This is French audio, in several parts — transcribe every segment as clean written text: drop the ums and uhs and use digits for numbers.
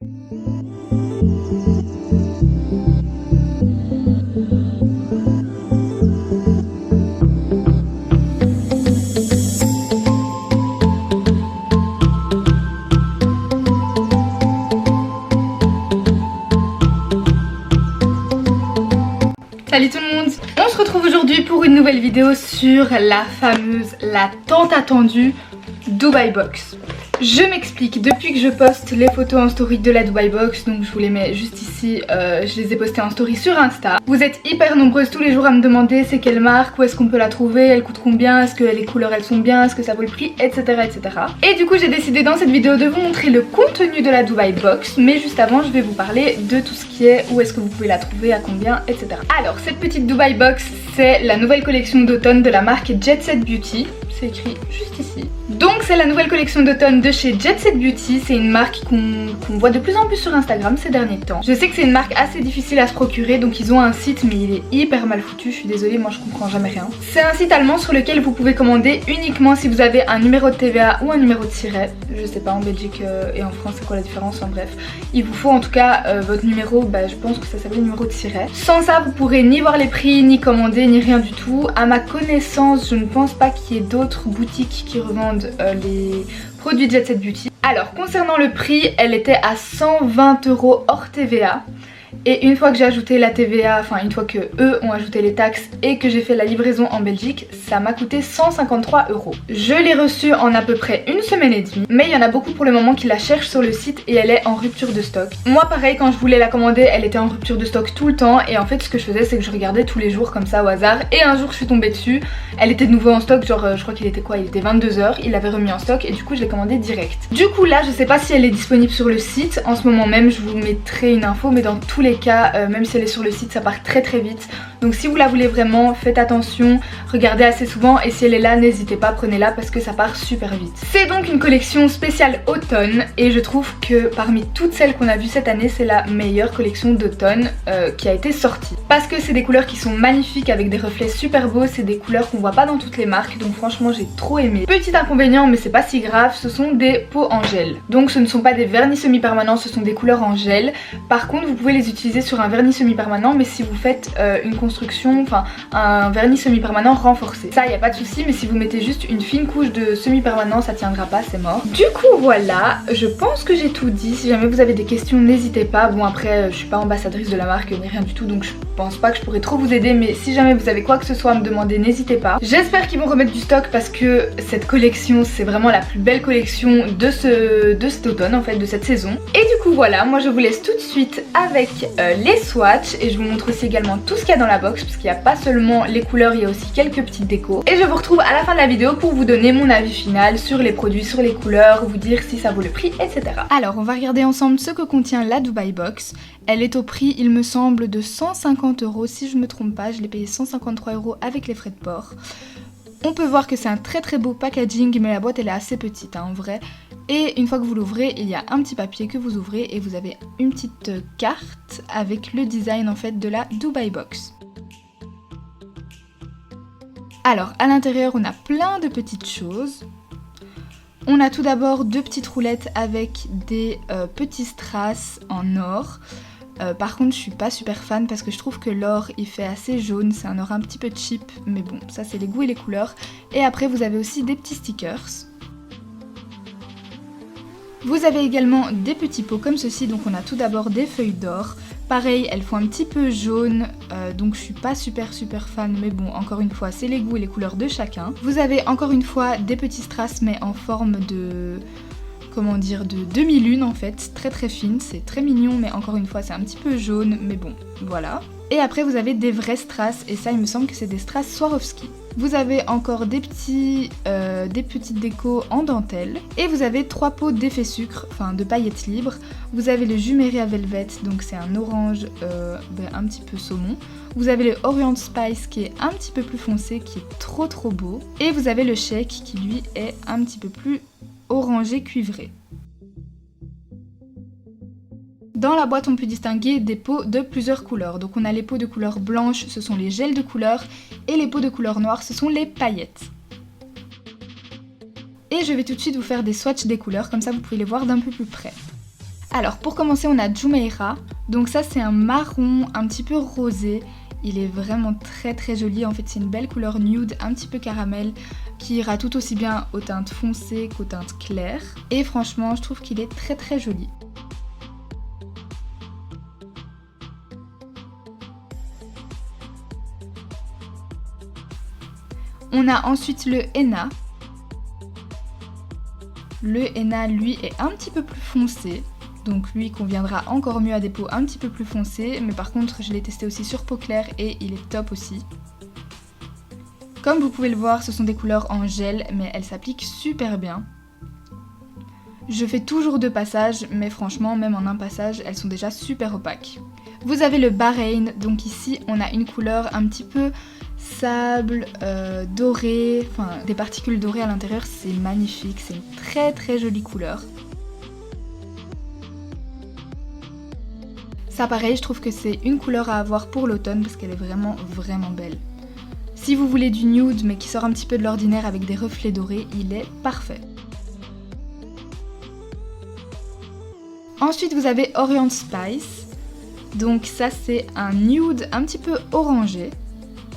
Salut tout le monde, on se retrouve aujourd'hui pour une nouvelle vidéo sur la tant attendue Dubai Box. Je m'explique, depuis que je poste les photos en story de la Dubai Box, donc je vous les mets juste ici, je les ai postées en story sur Insta. Vous êtes hyper nombreuses tous les jours à me demander c'est quelle marque, où est-ce qu'on peut la trouver, elle coûte combien, est-ce que les couleurs elles sont bien, est-ce que ça vaut le prix, etc. etc. Et du coup j'ai décidé dans cette vidéo de vous montrer le contenu de la Dubai Box, mais juste avant je vais vous parler de tout ce qui est, où est-ce que vous pouvez la trouver, à combien, etc. Alors cette petite Dubai Box c'est la nouvelle collection d'automne de la marque Jet Set Beauty, c'est écrit juste ici. Donc c'est la nouvelle collection d'automne de chez Jet Set Beauty, c'est une marque qu'on voit de plus en plus sur Instagram ces derniers temps. Je sais que c'est une marque assez difficile à se procurer, donc ils ont un site mais il est hyper mal foutu, je suis désolée, moi je comprends jamais rien. C'est un site allemand sur lequel vous pouvez commander uniquement si vous avez un numéro de TVA ou un numéro de siret. Je sais pas en Belgique et en France c'est quoi la différence, enfin bref. Il vous faut en tout cas votre numéro, je pense que ça s'appelle le numéro de siret. Sans ça vous pourrez ni voir les prix, ni commander, ni rien du tout. À ma connaissance je ne pense pas qu'il y ait d'autres boutiques qui revendent les produits Jet Set Beauty. Alors concernant le prix, elle était à 120 € hors TVA. Et une fois que j'ai ajouté la TVA, enfin une fois que eux ont ajouté les taxes et que j'ai fait la livraison en Belgique, ça m'a coûté 153 €. Je l'ai reçue en à peu près une semaine et demie, mais il y en a beaucoup pour le moment qui la cherchent sur le site et elle est en rupture de stock. Moi pareil, quand je voulais la commander, elle était en rupture de stock tout le temps et en fait ce que je faisais c'est que je regardais tous les jours comme ça au hasard et un jour je suis tombée dessus, elle était de nouveau en stock, genre je crois qu'il était quoi, il était 22 h, il l'avait remis en stock et du coup je l'ai commandé direct. Du coup là je sais pas si elle est disponible sur le site, en ce moment même je vous mettrai une info, mais dans tous les cas, même si elle est sur le site, ça part très très vite. Donc si vous la voulez vraiment, faites attention, regardez assez souvent et si elle est là, n'hésitez pas, prenez-la parce que ça part super vite. C'est donc une collection spéciale automne et je trouve que parmi toutes celles qu'on a vues cette année, c'est la meilleure collection d'automne qui a été sortie. Parce que c'est des couleurs qui sont magnifiques avec des reflets super beaux, c'est des couleurs qu'on voit pas dans toutes les marques, donc franchement j'ai trop aimé. Petit inconvénient, mais c'est pas si grave, ce sont des pots en gel. Donc ce ne sont pas des vernis semi-permanents, ce sont des couleurs en gel. Par contre vous pouvez les utiliser sur un vernis semi-permanent, mais si vous faites une construction, enfin un vernis semi-permanent renforcé, ça y a pas de souci, mais si vous mettez juste une fine couche de semi-permanent ça tiendra pas, c'est mort. Du coup voilà, je pense que j'ai tout dit. Si jamais vous avez des questions n'hésitez pas. Bon après je suis pas ambassadrice de la marque ni rien du tout, donc je pense pas que je pourrais trop vous aider, mais si jamais vous avez quoi que ce soit à me demander n'hésitez pas. J'espère qu'ils vont remettre du stock parce que cette collection c'est vraiment la plus belle collection de cet automne en fait, de cette saison. Et du coup voilà, moi je vous laisse tout de suite avec les swatchs et je vous montre aussi également tout ce qu'il y a dans la box, parce qu'il n'y a pas seulement les couleurs, il y a aussi quelques petites décos. Et je vous retrouve à la fin de la vidéo pour vous donner mon avis final sur les produits, sur les couleurs, vous dire si ça vaut le prix, etc. Alors on va regarder ensemble ce que contient la Dubai Box. Elle est au prix, il me semble, de 150 € si je me trompe pas, je l'ai payé 153 € avec les frais de port. On peut voir que c'est un très très beau packaging, mais la boîte elle est assez petite en vrai. Et une fois que vous l'ouvrez, il y a un petit papier que vous ouvrez et vous avez une petite carte avec le design en fait de la Dubai Box. Alors à l'intérieur on a plein de petites choses. On a tout d'abord deux petites roulettes avec des petits strass en or. Par contre je suis pas super fan parce que je trouve que l'or il fait assez jaune, c'est un or un petit peu cheap, mais bon ça c'est les goûts et les couleurs. Et après vous avez aussi des petits stickers. Vous avez également des petits pots comme ceci, donc on a tout d'abord des feuilles d'or. Pareil, elles font un petit peu jaune, donc je suis pas super fan, mais bon, encore une fois, c'est les goûts et les couleurs de chacun. Vous avez encore une fois des petits strass, mais en forme de... comment dire, de demi-lune en fait, très fine, c'est très mignon, mais encore une fois, c'est un petit peu jaune, mais bon, voilà. Et après vous avez des vrais strass, et ça il me semble que c'est des strass Swarovski. Vous avez encore des petites décos en dentelle. Et vous avez trois pots d'effet sucre, enfin de paillettes libres. Vous avez le Jumeirah Velvet, donc c'est un orange un petit peu saumon. Vous avez le Orient Spice qui est un petit peu plus foncé, qui est trop beau. Et vous avez le Shake qui lui est un petit peu plus orangé cuivré. Dans la boîte, on peut distinguer des pots de plusieurs couleurs. Donc on a les pots de couleur blanche, ce sont les gels de couleur, et les pots de couleur noire, ce sont les paillettes. Et je vais tout de suite vous faire des swatchs des couleurs, comme ça vous pouvez les voir d'un peu plus près. Alors pour commencer on a Jumeirah, donc ça c'est un marron un petit peu rosé, il est vraiment très joli, en fait c'est une belle couleur nude, un petit peu caramel, qui ira tout aussi bien aux teintes foncées qu'aux teintes claires, et franchement je trouve qu'il est très joli. On a ensuite le henna. Le henna lui est un petit peu plus foncé, donc lui conviendra encore mieux à des peaux un petit peu plus foncées, mais par contre je l'ai testé aussi sur peau claire et il est top aussi. Comme vous pouvez le voir, ce sont des couleurs en gel, mais elles s'appliquent super bien. Je fais toujours 2 passages, mais franchement même en un passage elles sont déjà super opaques. Vous avez le Bahreïn, donc ici on a une couleur un petit peu sable, doré, enfin des particules dorées à l'intérieur, c'est magnifique, c'est une très jolie couleur. Ça pareil, je trouve que c'est une couleur à avoir pour l'automne parce qu'elle est vraiment belle. Si vous voulez du nude mais qui sort un petit peu de l'ordinaire avec des reflets dorés, il est parfait. Ensuite vous avez Orient Spice, donc ça c'est un nude un petit peu orangé.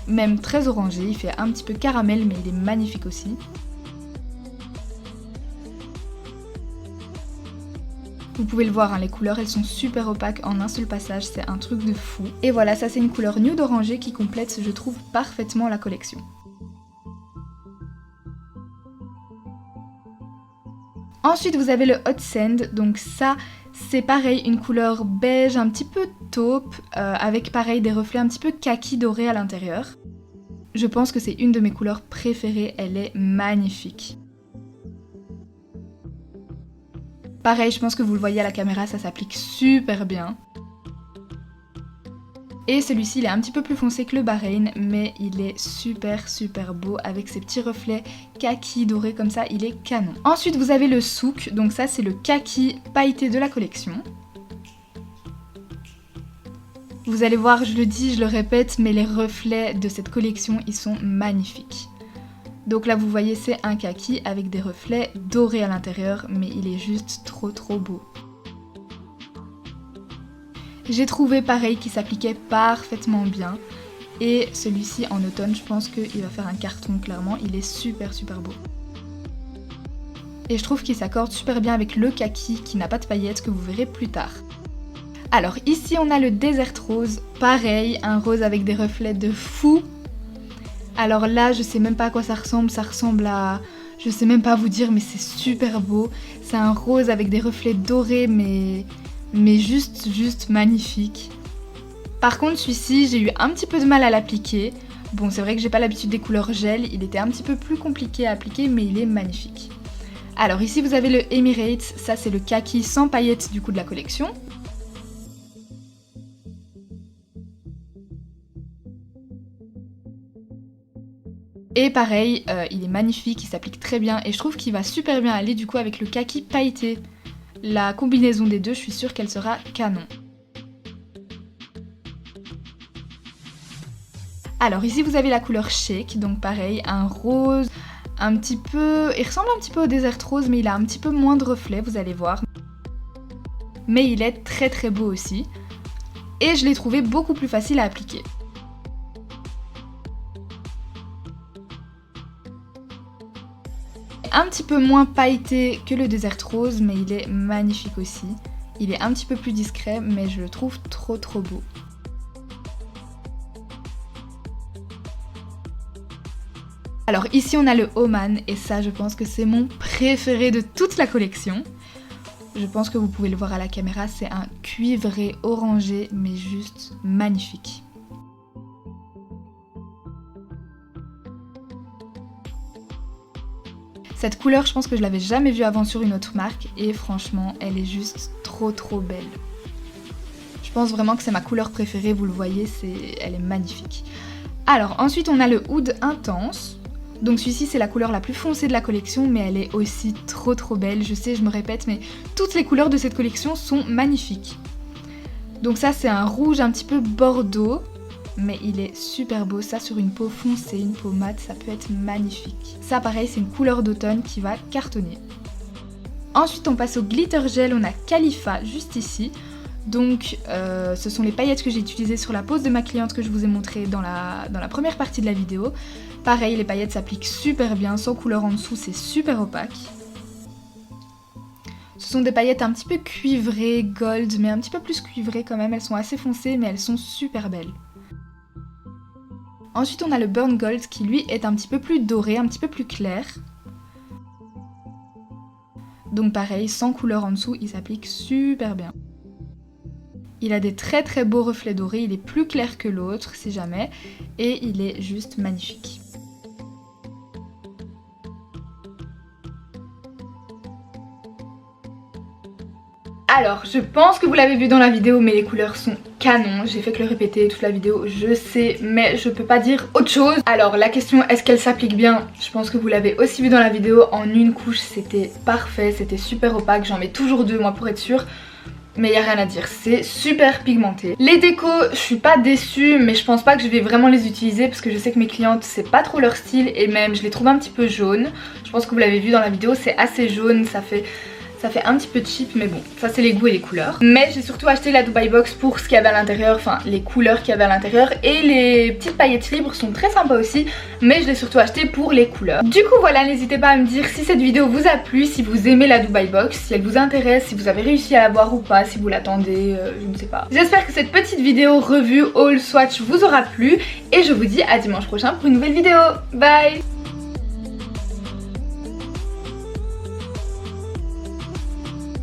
Même très orangé, il fait un petit peu caramel mais il est magnifique aussi. Vous pouvez le voir, hein, les couleurs elles sont super opaques en un seul passage, c'est un truc de fou. Et voilà, ça c'est une couleur nude orangé qui complète, je trouve, parfaitement la collection. Ensuite vous avez le Hot Sand, donc ça c'est pareil, une couleur beige un petit peu taupe, avec pareil des reflets un petit peu kaki doré à l'intérieur. Je pense que c'est une de mes couleurs préférées, elle est magnifique. Pareil, je pense que vous le voyez à la caméra, ça s'applique super bien. Et celui-ci il est un petit peu plus foncé que le Bahreïn, mais il est super beau avec ses petits reflets kaki dorés comme ça, il est canon. Ensuite vous avez le Souk, donc ça c'est le kaki pailleté de la collection. Vous allez voir, je le dis, je le répète, mais les reflets de cette collection ils sont magnifiques. Donc là vous voyez c'est un kaki avec des reflets dorés à l'intérieur, mais il est juste trop beau. J'ai trouvé pareil qu'il s'appliquait parfaitement bien. Et celui-ci en automne, je pense qu'il va faire un carton clairement. Il est super beau. Et je trouve qu'il s'accorde super bien avec le kaki qui n'a pas de paillettes que vous verrez plus tard. Alors ici on a le Desert Rose. Pareil, un rose avec des reflets de fou. Alors là je sais même pas à quoi ça ressemble à... Je sais même pas vous dire mais c'est super beau. C'est un rose avec des reflets dorés mais juste magnifique. Par contre celui-ci j'ai eu un petit peu de mal à l'appliquer. Bon c'est vrai que j'ai pas l'habitude des couleurs gel, il était un petit peu plus compliqué à appliquer mais il est magnifique. Alors ici vous avez le Emirates, ça c'est le kaki sans paillettes du coup de la collection. Et pareil, il est magnifique, il s'applique très bien et je trouve qu'il va super bien aller du coup avec le kaki pailleté. La combinaison des deux, je suis sûre qu'elle sera canon. Alors ici vous avez la couleur Shake, donc pareil, un rose un petit peu... Il ressemble un petit peu au Desert Rose mais il a un petit peu moins de reflets, vous allez voir. Mais il est très beau aussi. Et je l'ai trouvé beaucoup plus facile à appliquer. Un petit peu moins pailleté que le Desert Rose, mais il est magnifique aussi. Il est un petit peu plus discret, mais je le trouve trop beau. Alors ici on a le Oman, et ça je pense que c'est mon préféré de toute la collection. Je pense que vous pouvez le voir à la caméra, c'est un cuivré orangé, mais juste magnifique. Cette couleur, je pense que je l'avais jamais vue avant sur une autre marque et franchement, elle est juste trop belle. Je pense vraiment que c'est ma couleur préférée, vous le voyez, elle est magnifique. Alors ensuite, on a le Oud Intense. Donc celui-ci, c'est la couleur la plus foncée de la collection, mais elle est aussi trop belle. Je sais, je me répète, mais toutes les couleurs de cette collection sont magnifiques. Donc ça, c'est un rouge un petit peu bordeaux. Mais il est super beau, ça sur une peau foncée, une peau mate, ça peut être magnifique. Ça pareil, c'est une couleur d'automne qui va cartonner. Ensuite on passe au glitter gel, on a Khalifa juste ici. Donc ce sont les paillettes que j'ai utilisées sur la pose de ma cliente que je vous ai montré dans la première partie de la vidéo. Pareil, les paillettes s'appliquent super bien, sans couleur en dessous, c'est super opaque. Ce sont des paillettes un petit peu cuivrées, gold, mais un petit peu plus cuivrées quand même. Elles sont assez foncées, mais elles sont super belles. Ensuite, on a le Burn Gold qui lui est un petit peu plus doré, un petit peu plus clair. Donc pareil, sans couleur en dessous, il s'applique super bien. Il a des très très beaux reflets dorés, il est plus clair que l'autre si jamais, et il est juste magnifique. Alors, je pense que vous l'avez vu dans la vidéo, mais les couleurs sont canon. J'ai fait que le répéter toute la vidéo, je sais, mais je peux pas dire autre chose. Alors, la question, est-ce qu'elle s'applique bien? Je pense que vous l'avez aussi vu dans la vidéo. En une couche, c'était parfait, c'était super opaque. J'en mets toujours deux, moi, pour être sûre. Mais y a rien à dire, c'est super pigmenté. Les décos, je suis pas déçue, mais je pense pas que je vais vraiment les utiliser parce que je sais que mes clientes, c'est pas trop leur style et même je les trouve un petit peu jaunes. Je pense que vous l'avez vu dans la vidéo, c'est assez jaune, ça fait un petit peu cheap, mais bon, ça c'est les goûts et les couleurs. Mais j'ai surtout acheté la Dubai Box pour ce qu'il y avait à l'intérieur, enfin les couleurs qu'il y avait à l'intérieur, et les petites paillettes libres sont très sympas aussi, mais je l'ai surtout acheté pour les couleurs. Du coup voilà, n'hésitez pas à me dire si cette vidéo vous a plu, si vous aimez la Dubai Box, si elle vous intéresse, si vous avez réussi à la voir ou pas, si vous l'attendez, je ne sais pas. J'espère que cette petite vidéo revue haul swatch vous aura plu, et je vous dis à dimanche prochain pour une nouvelle vidéo. Bye!